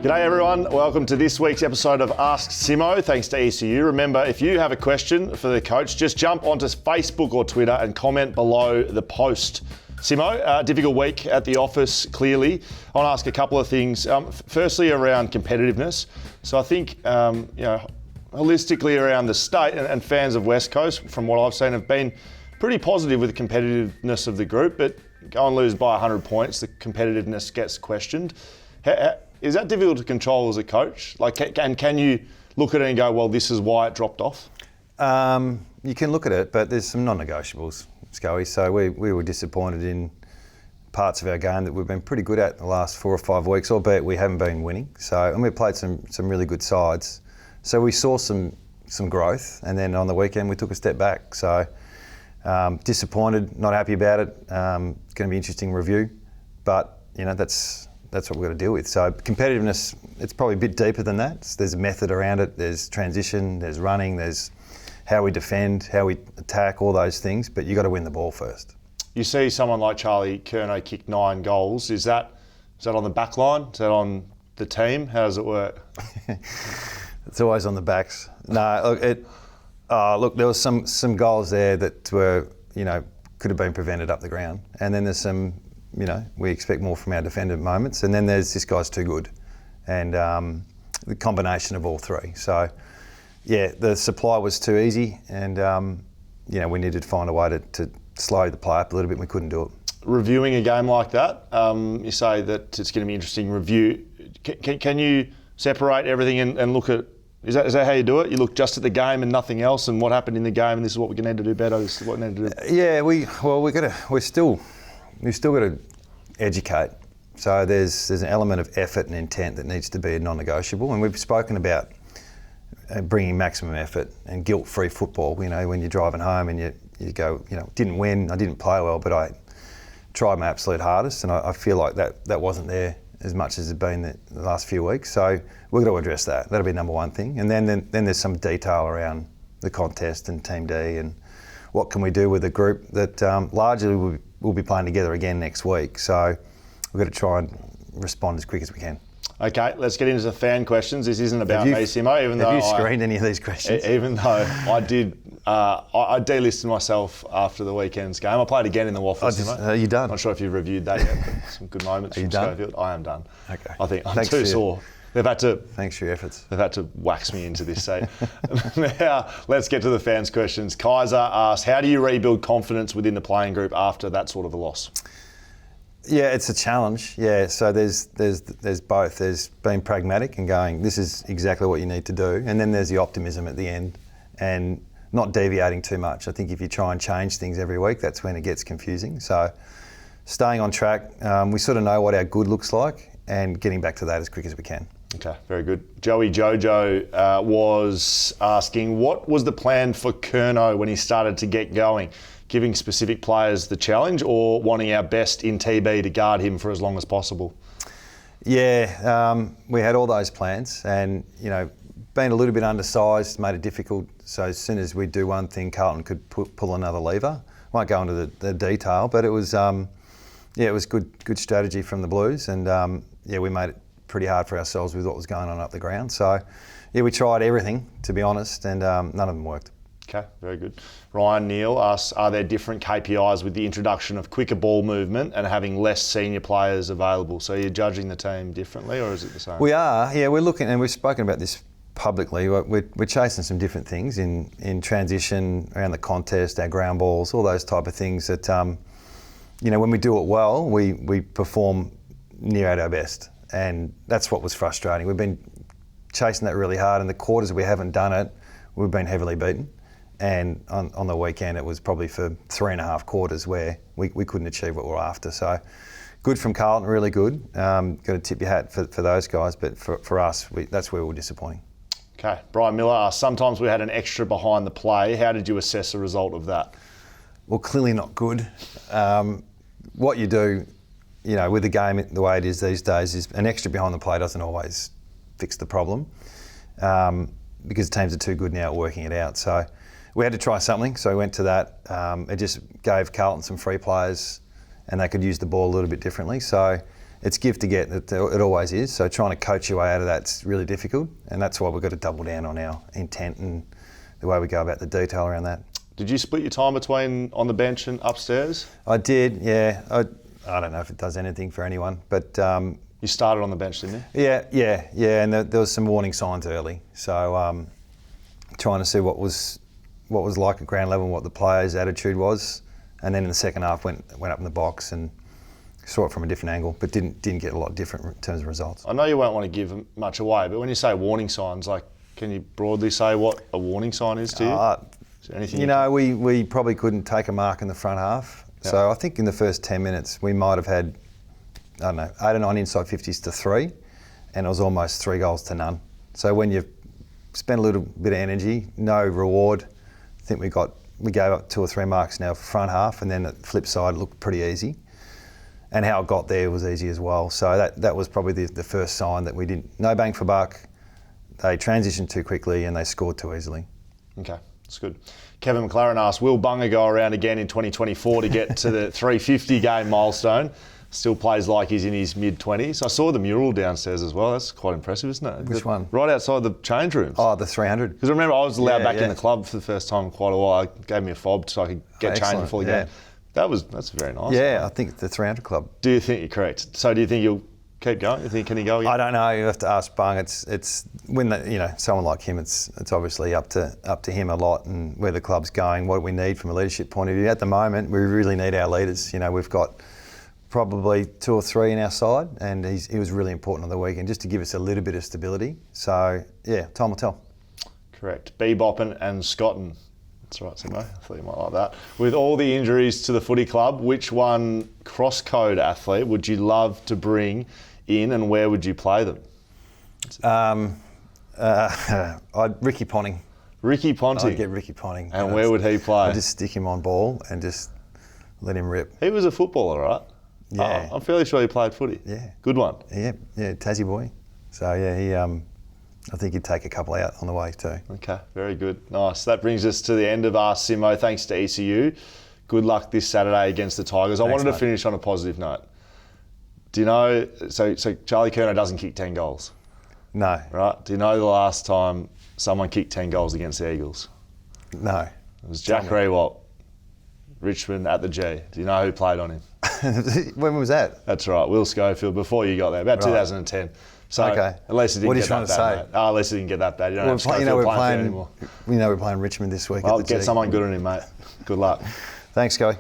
G'day everyone, welcome to this week's episode of Ask Simmo, thanks to ECU. Remember, if you have a question for the coach, just jump onto Facebook or Twitter and comment below the post. Simmo, difficult week at the office, clearly. I want to ask a couple of things. Firstly, around competitiveness. So I think, holistically around the state and fans of West Coast, from what I've seen, have been pretty positive with the competitiveness of the group, but go and lose by 100 points, the competitiveness gets questioned. Is that difficult to control as a coach? Can you look at it and go, well, this is why it dropped off? You can look at it, but there's some non-negotiables, Scully. So we were disappointed in parts of our game that we've been pretty good at the last 4 or 5 weeks, albeit we haven't been winning. And we played some really good sides. So we saw some growth, and then on the weekend we took a step back. So disappointed, not happy about it. It's going to be an interesting review, but that's what we've got to deal with. So competitiveness, it's probably a bit deeper than that. There's a method around it. There's transition, there's running, there's how we defend, how we attack, all those things. But you've got to win the ball first. You see someone like Charlie Curnow kick 9 goals. Is that on the back line? Is that on the team? How does it work? It's always on the backs. No, look, there was some goals there that were, could have been prevented up the ground. And then there's some, we expect more from our defender moments. And then there's this guy's too good. And the combination of all three. So, yeah, the supply was too easy. And, we needed to find a way to slow the play up a little bit. And we couldn't do it. Reviewing a game like that, you say that it's going to be interesting review. Can you separate everything and look at, is that how you do it? You look just at the game and nothing else, and what happened in the game, and this is what we need to do better. This is what we need to do. Yeah, we've still got to educate. So there's an element of effort and intent that needs to be a non-negotiable, and we've spoken about bringing maximum effort and guilt-free football. When you're driving home and you go, didn't win, I didn't play well, but I tried my absolute hardest, and I feel like that wasn't there as much as it's been the last few weeks. So we've got to address that. That'll be number one thing. And then there's some detail around the contest and Team D and what can we do with a group that largely we'll be playing together again next week. So we've got to try and respond as quick as we can. Okay, let's get into the fan questions. This isn't about me, Simmo. Have you screened any of these questions? Even though I did, I delisted myself after the weekend's game. I played again in the Waffles, Simmo. Are you done? Not sure if you've reviewed that yet, but some good moments from Schofield. I am done. Okay. I think I'm too sore. Thanks for your efforts. They've had to wax me into this. So now let's get to the fans' questions. Kaiser asks, how do you rebuild confidence within the playing group after that sort of a loss? Yeah, it's a challenge. Yeah, so there's both. There's being pragmatic and going, this is exactly what you need to do, and then there's the optimism at the end and not deviating too much. I think if you try and change things every week, that's when it gets confusing. So staying on track, we sort of know what our good looks like and getting back to that as quick as we can. Okay, very good. Joey Jojo was asking, what was the plan for Curnow when he started to get going? Giving specific players the challenge or wanting our best in TB to guard him for as long as possible? Yeah, we had all those plans and, being a little bit undersized made it difficult. So as soon as we do one thing, Carlton could pull another lever. Won't go into the detail, but it was, it was good strategy from the Blues and, we made it pretty hard for ourselves with what was going on up the ground. So, yeah, we tried everything, to be honest, and none of them worked. Okay, very good. Ryan Neal asks, are there different KPIs with the introduction of quicker ball movement and having less senior players available? So you're judging the team differently, or is it the same? We are, yeah. We're looking, and we've spoken about this publicly. We're chasing some different things in transition, around the contest, our ground balls, all those type of things that, when we do it well, we perform near at our best. And that's what was frustrating. We've been chasing that really hard, and the quarters we haven't done it, we've been heavily beaten. And on the weekend, it was probably for 3.5 quarters where we couldn't achieve what we were after. So good from Carlton, really good. Got to tip your hat for those guys, but for us, that's where we were disappointing. Okay, Brian Miller asks, sometimes we had an extra behind the play. How did you assess the result of that? Well, clearly not good. What you do, with the game the way it is these days, is an extra behind the play doesn't always fix the problem because teams are too good now at working it out. So we had to try something, so we went to that. It just gave Carlton some free players and they could use the ball a little bit differently. So it's give to get. It always is. So trying to coach your way out of that's really difficult, and that's why we've got to double down on our intent and the way we go about the detail around that. Did you split your time between on the bench and upstairs? I did, yeah. I don't know if it does anything for anyone, but you started on the bench, didn't you? Yeah. And there was some warning signs early, so trying to see what was like at ground level and what the players' attitude was, and then in the second half went up in the box and saw it from a different angle, but didn't get a lot different in terms of results. I know you won't want to give much away, but when you say warning signs, like, can you broadly say what a warning sign is to you? Is there anything we probably couldn't take a mark in the front half. Yeah. So I think in the first 10 minutes we might have had, 8 or 9 inside 50s to 3, and it was almost 3 goals to none. So when you spend a little bit of energy, no reward, I think we gave up 2 or 3 marks now for front half, and then the flip side looked pretty easy. And how it got there was easy as well. So that was probably the first sign that we didn't, no bang for buck. They transitioned too quickly and they scored too easily. Okay, that's good. Kevin McLaren asked, will Bunga go around again in 2024 to get to the 350 game milestone? Still plays like he's in his mid-20s. I saw the mural downstairs as well. That's quite impressive, isn't it? Which one? Right outside the change rooms. Oh, the 300. Because remember, I was allowed back in the club for the first time in quite a while. It gave me a fob so I could get changed before the game. That's very nice. Yeah, I think the 300 club. Do you think you're correct? So do you think you'll keep going? You think can he go again? I don't know. You have to ask Bung. It's when someone like him. It's obviously up to him a lot, and where the club's going, what we need from a leadership point of view. At the moment, we really need our leaders. We've got probably 2 or 3 in our side, and he was really important on the weekend just to give us a little bit of stability. So yeah, time will tell. Correct. Beboppin and Scotton. That's right, Simmo. I thought you might like that. With all the injuries to the footy club, which one cross-code athlete would you love to bring in, and where would you play them? Ricky Ponting. Ricky Ponting? I'd get Ricky Ponting. And where would he play? I'd just stick him on ball and just let him rip. He was a footballer, right? Yeah. I'm fairly sure he played footy. Yeah. Good one. Yeah, Tassie boy. So yeah, I think he'd take a couple out on the way too. Okay, very good. Nice. That brings us to the end of Ask Simmo. Thanks to ECU. Good luck this Saturday against the Tigers. I wanted to finish on a positive note. Do you know, so Charlie Curnow doesn't kick 10 goals? No. Right? Do you know the last time someone kicked 10 goals against the Eagles? No. It was Jack Rewalt, Richmond at the G. Do you know who played on him? When was that? That's right, Will Schofield, before you got there, about 2010. So okay. At least it didn't get that bad, mate. Oh, at least it didn't get that bad. You don't have Schofield playing anymore. We're playing Richmond this week. Well, get someone good on him, mate. Good luck. Thanks, Scully.